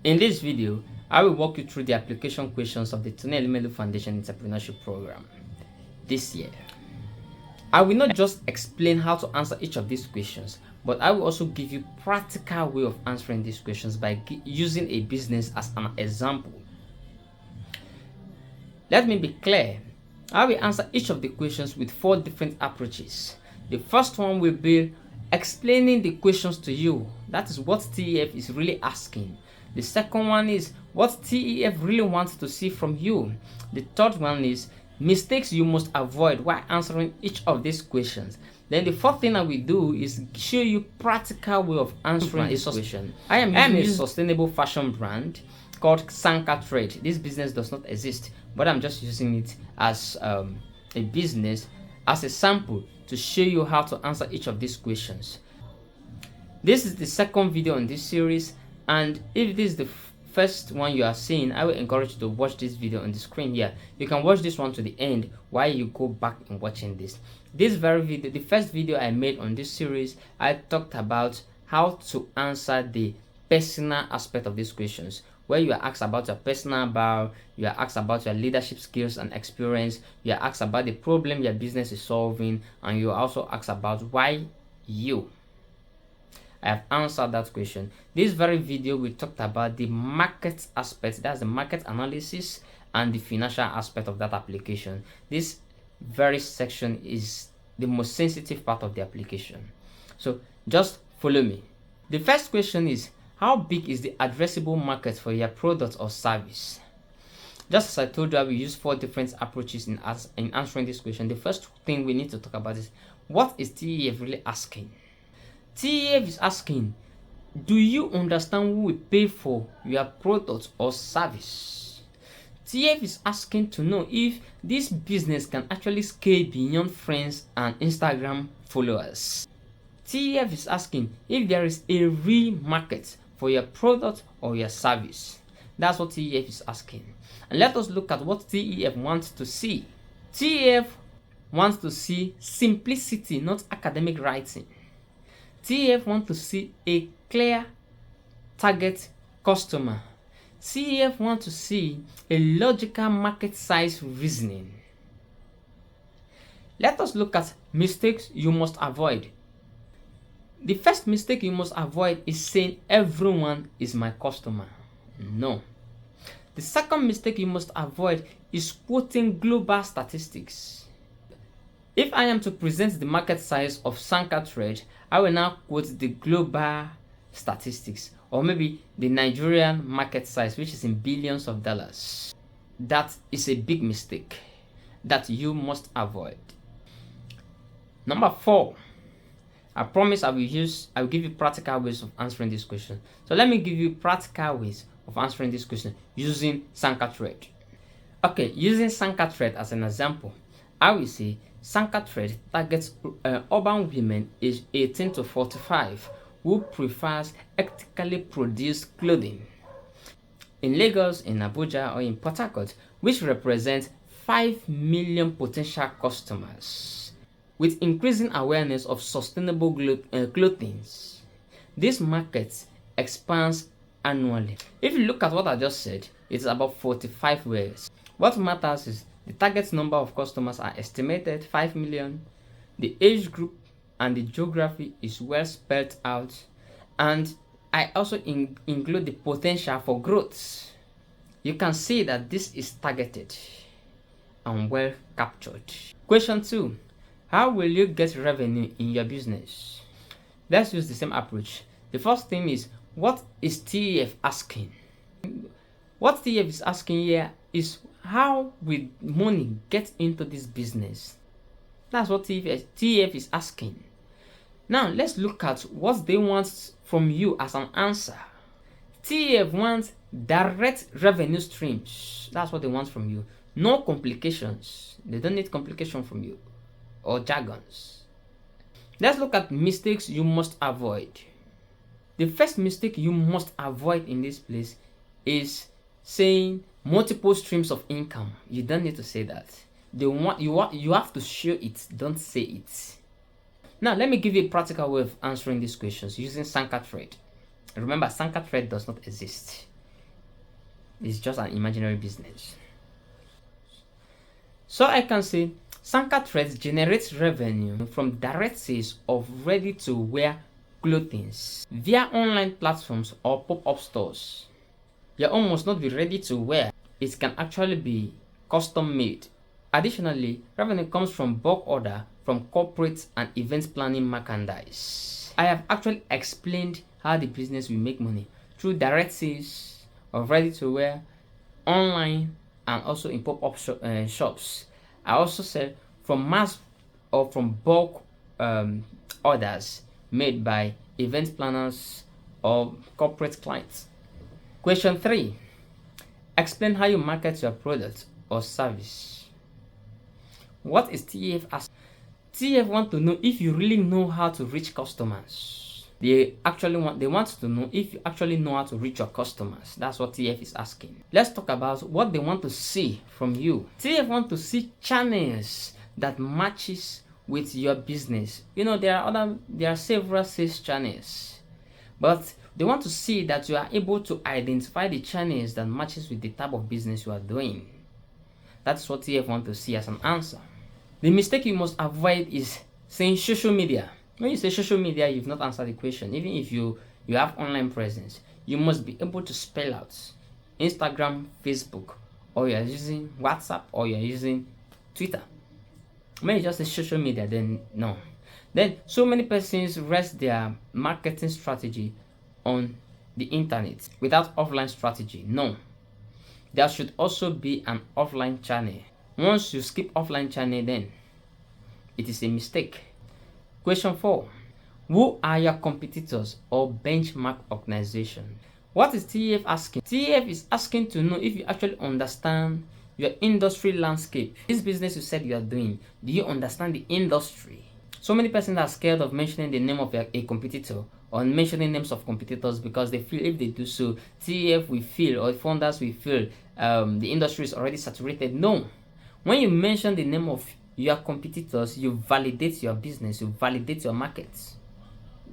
In this video, I will walk you through the application questions of the Elumelu Foundation Entrepreneurship Program this year. I will not just explain how to answer each of these questions, but I will also give you practical way of answering these questions by using a business as an example. Let me be clear. I will answer each of the questions with 4 different approaches. The first one will be explaining the questions to you. That is what TEF is really asking. The second one is what TEF really wants to see from you. The third one is mistakes you must avoid while answering each of these questions. Then the fourth thing I will do is show you practical way of answering this question. I am using a sustainable fashion brand called Sanka Trade. This business does not exist, but I'm just using it as a business, as a sample to show you how to answer each of these questions. This is the second video in this series, and if this is the first one you are seeing, I will encourage you to watch this video on the screen here. You can watch this one to the end while you go back and watching this. This very video, the first video I made on this series, I talked about how to answer the personal aspect of these questions, where you are asked about your personal bio, you are asked about your leadership skills and experience, you are asked about the problem your business is solving, and you are also asked about why you. I have answered that question. This very video we talked about the market aspect, that's the market analysis and the financial aspect of that application. This very section is the most sensitive part of the application. So just follow me. The first question is, how big is the addressable market for your product or service? Just as I told you, I will use 4 different approaches in answering this question. The first thing we need to talk about is, what is TEF really asking? TEF is asking, do you understand who will pay for your product or service? TEF is asking to know if this business can actually scale beyond friends and Instagram followers. TEF is asking if there is a real market for your product or your service. That's what TEF is asking. And let us look at what TEF wants to see. TEF wants to see simplicity, not academic writing. TEF wants to see a clear target customer. TEF wants to see a logical market size reasoning. Let us look at mistakes you must avoid. The first mistake you must avoid is saying everyone is my customer. No. The second mistake you must avoid is quoting global statistics. If I am to present the market size of Sanka Trade, I will now quote the global statistics, or maybe the Nigerian market size, which is in billions of dollars. That is a big mistake that you must avoid. Number 4. I promise I will give you practical ways of answering this question. So let me give you practical ways of answering this question using Sanka Trade. Okay, using Sanka Trade as an example, I will say Sanka Trade targets urban women aged 18 to 45 who prefers ethically produced clothing in Lagos, in Abuja, or in Port Harcourt, which represents 5 million potential customers. With increasing awareness of sustainable clothing, this market expands annually. If you look at what I just said, it's about 45 words. What matters is the target number of customers are estimated 5 million, the age group and the geography is well spelled out, and I also include the potential for growth. You can see that this is targeted and well captured. Question 2. How will you get revenue in your business? Let's use the same approach. The first thing is, what is TEF asking? What TEF is asking here is, how will money get into this business? That's what TEF is asking. Now let's look at what they want from you as an answer. TEF wants direct revenue streams. That's what they want from you. No complications. They don't need complication from you or jargons. Let's look at mistakes you must avoid. The first mistake you must avoid in this place is saying multiple streams of income. You don't need to say that. You have to show it, don't say it. Now let me give you a practical way of answering these questions using Sanka Trade. Remember, Sanka Trade does not exist. It's just an imaginary business. So I can say Sanka Threads generates revenue from direct sales of ready-to-wear clothing via online platforms or pop-up stores. Your own must not be ready to wear. It can actually be custom made. Additionally, revenue comes from bulk order from corporate and event planning merchandise. I have actually explained how the business will make money through direct sales of ready to wear, online, and also in pop-up shops. I also said from mass or from bulk orders made by event planners or corporate clients. Question 3. Explain how you market your product or service. What is TEF asking? TEF want to know if you really know how to reach customers. They want to know if you actually know how to reach your customers. That's what TF is asking. Let's talk about what they want to see from you. TF want to see channels that matches with your business. There are several sales channels, but they want to see that you are able to identify the channels that matches with the type of business you are doing. That's what TF want to see as an answer. The mistake you must avoid is saying social media. When you say social media, you've not answered the question. Even if you have online presence, you must be able to spell out Instagram, Facebook, or you're using WhatsApp, or you're using Twitter. When you just say social media, then no. Then so many persons rest their marketing strategy on the internet without offline strategy. No. There should also be an offline channel. Once you skip offline channel, then it is a mistake. Question 4. Who are your competitors or benchmark organization? What is TEF asking? TEF is asking to know if you actually understand your industry landscape. This business you said you are doing, do you understand the industry? So many persons are scared of mentioning the name of a competitor or mentioning names of competitors because they feel if they do so, TEF will feel, or founders will feel the industry is already saturated. No. When you mention the name of your competitors, you validate your business, you validate your markets.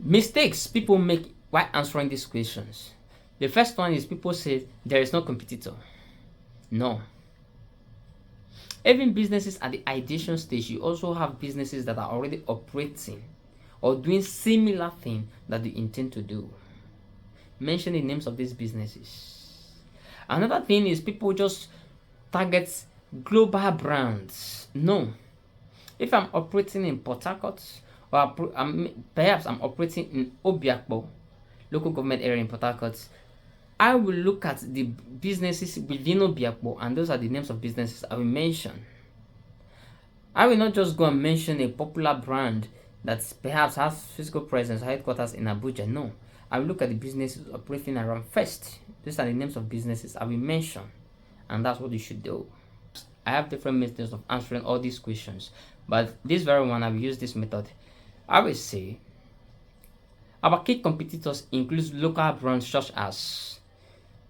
Mistakes people make while answering these questions. The first one is people say there is no competitor. No. Even businesses at the ideation stage, you also have businesses that are already operating or doing similar thing that you intend to do. Mention the names of these businesses. Another thing is people just target global brands. No. If I'm operating in Port Harcourt, or perhaps I'm operating in Obiakpo, local government area in Port Harcourt, I will look at the businesses within Obiakpo, and those are the names of businesses I will mention. I will not just go and mention a popular brand that perhaps has physical presence, headquarters in Abuja. No. I will look at the businesses operating around first. These are the names of businesses I will mention, and that's what you should do. I have different methods of answering all these questions, but this very one, I will use this method. I will say our key competitors include local brands such as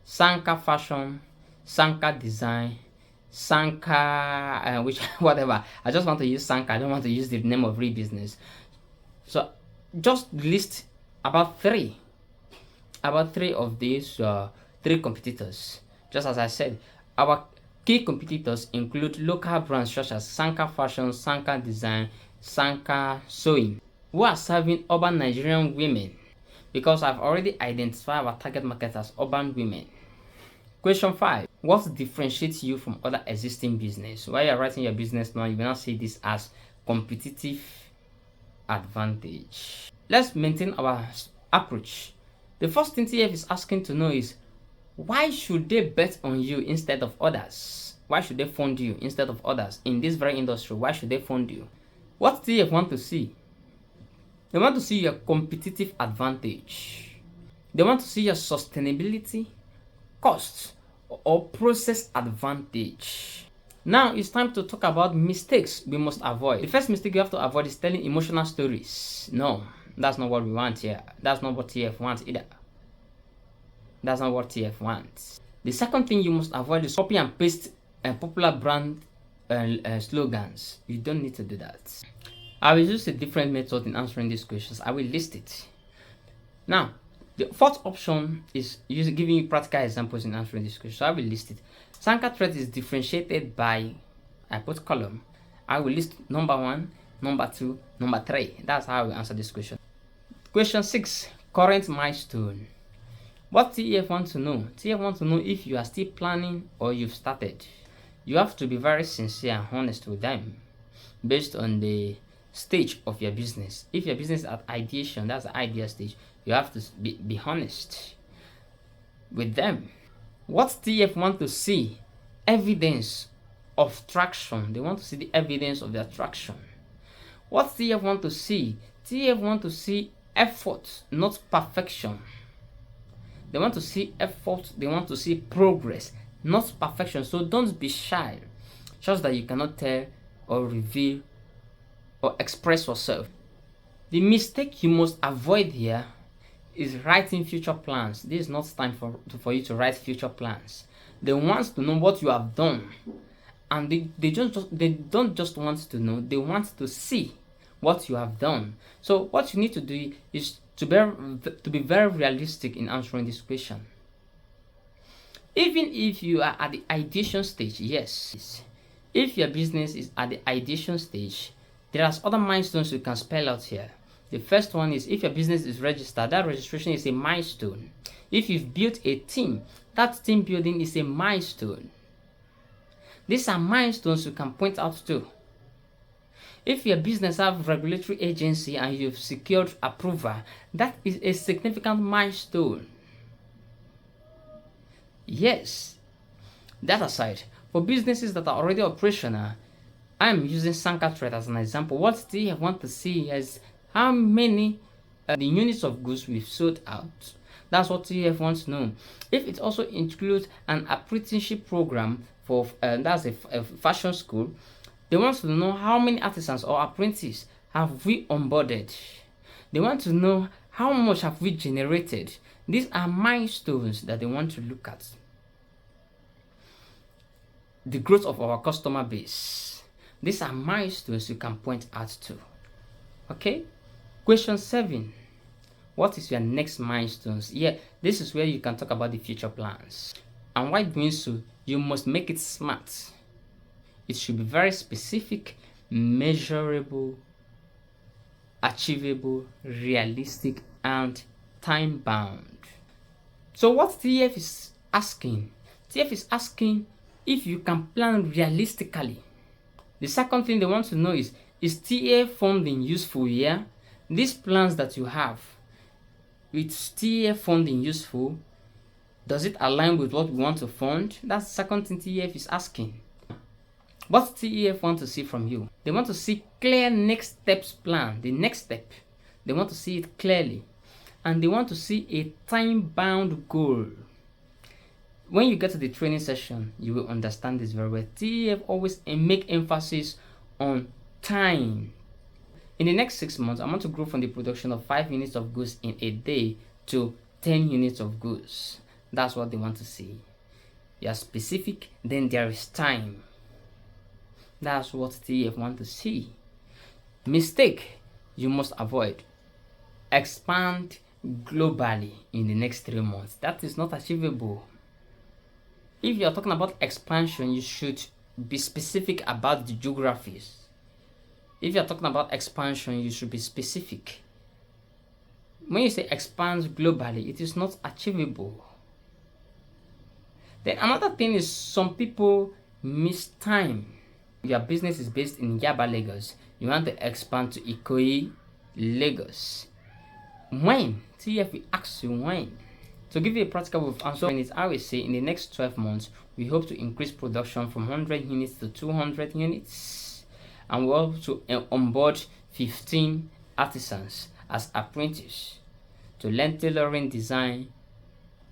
Sanka Fashion, Sanka Design, Sanka, whatever. I just want to use Sanka. I don't want to use the name of real business. So just list about three of these three competitors. Just as I said, our key competitors include local brands such as Sanka Fashion, Sanka Design, Sanka Sewing, who are serving urban Nigerian women, because I've already identified our target market as urban women. Question 5. What differentiates you from other existing business? While you're writing your business now, you will not see this as competitive advantage. Let's maintain our approach. The first thing TF is asking to know is, why should they bet on you instead of others? Why should they fund you instead of others in this very industry? Why should they fund you? What TF want to see? They want to see your competitive advantage. They want to see your sustainability, cost, or process advantage. Now it's time to talk about mistakes we must avoid. The first mistake you have to avoid is telling emotional stories. No, that's not what we want here. That's not what TF wants either. That's not what TF wants. The second thing you must avoid is copy and paste popular brand slogans. You don't need to do that. I will use a different method in answering these questions. I will list it. Now, The fourth option is giving you practical examples in answering this question. So I will list it. Sanka threat is differentiated by, I put column. I will list number 1, number 2, number 3. That's how I will answer this question. Question 6, current milestone. What TEF wants to know? TEF wants to know if you are still planning or you've started. You have to be very sincere and honest with them based on the stage of your business. If your business is at ideation, that's the idea stage, you have to be honest with them. What TF want to see? Evidence of traction. They want to see the evidence of their traction. What TF want to see? TF want to see effort, not perfection. They want to see effort, they want to see progress, not perfection. So don't be shy, just that you cannot tell or reveal or express yourself. The mistake you must avoid here is writing future plans. This is not time for you to write future plans. They want to know what you have done, and they don't just want to know, they want to see what you have done. So what you need to do is to be very realistic in answering this question. Even if you are at the ideation stage, yes, if your business is at the ideation stage, there are other milestones you can spell out here. The first one is if your business is registered, that registration is a milestone. If you've built a team, that team building is a milestone. These are milestones you can point out to. If your business have regulatory agency and you've secured approval, that is a significant milestone. Yes. That aside, for businesses that are already operational, I'm using Sanka threat as an example. What they want to see is how many the units of goods we've sold out. That's what TF wants to know. If it also includes an apprenticeship program for that's a fashion school, they want to know how many artisans or apprentices have we onboarded. They want to know how much have we generated. These are milestones that they want to look at. The growth of our customer base. These are milestones you can point out to. Okay? Question 7. What is your next milestones? Yeah, this is where you can talk about the future plans. And while doing so, you must make it smart. It should be very specific, measurable, achievable, realistic, and time-bound. So what TF is asking? TF is asking if you can plan realistically. The second thing they want to know is TF funding useful here? These plans that you have, with TF funding useful? Does it align with what we want to fund? That's the second thing TF is asking. What TEF want to see from you? They want to see clear next steps plan. The next step, they want to see it clearly, and they want to see a time-bound goal. When you get to the training session, you will understand this very well. TEF always make emphasis on time. In the next 6 months, I want to grow from the production of 5 units of goods in a day to 10 units of goods. That's what they want to see. You are specific, then there is time. That's what TF want to see. Mistake you must avoid. Expand globally in the next 3 months. That is not achievable. If you are talking about expansion, you should be specific about the geographies. If you are talking about expansion, you should be specific. When you say expand globally, it is not achievable. Then another thing is some people miss time. Your business is based in Yaba, Lagos. You want to expand to Ikoyi, Lagos. When? TF will ask you when. To give you a practical answer, it's I will say in the next 12 months, we hope to increase production from 100 units to 200 units. And we hope to onboard 15 artisans as apprentices to learn tailoring, design,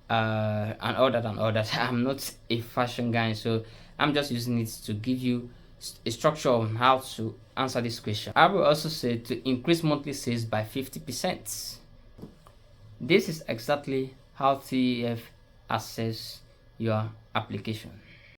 and all that. I'm not a fashion guy, so I'm just using it to give you a structure on how to answer this question. I will also say to increase monthly sales by 50%. This is exactly how TEF assess your application.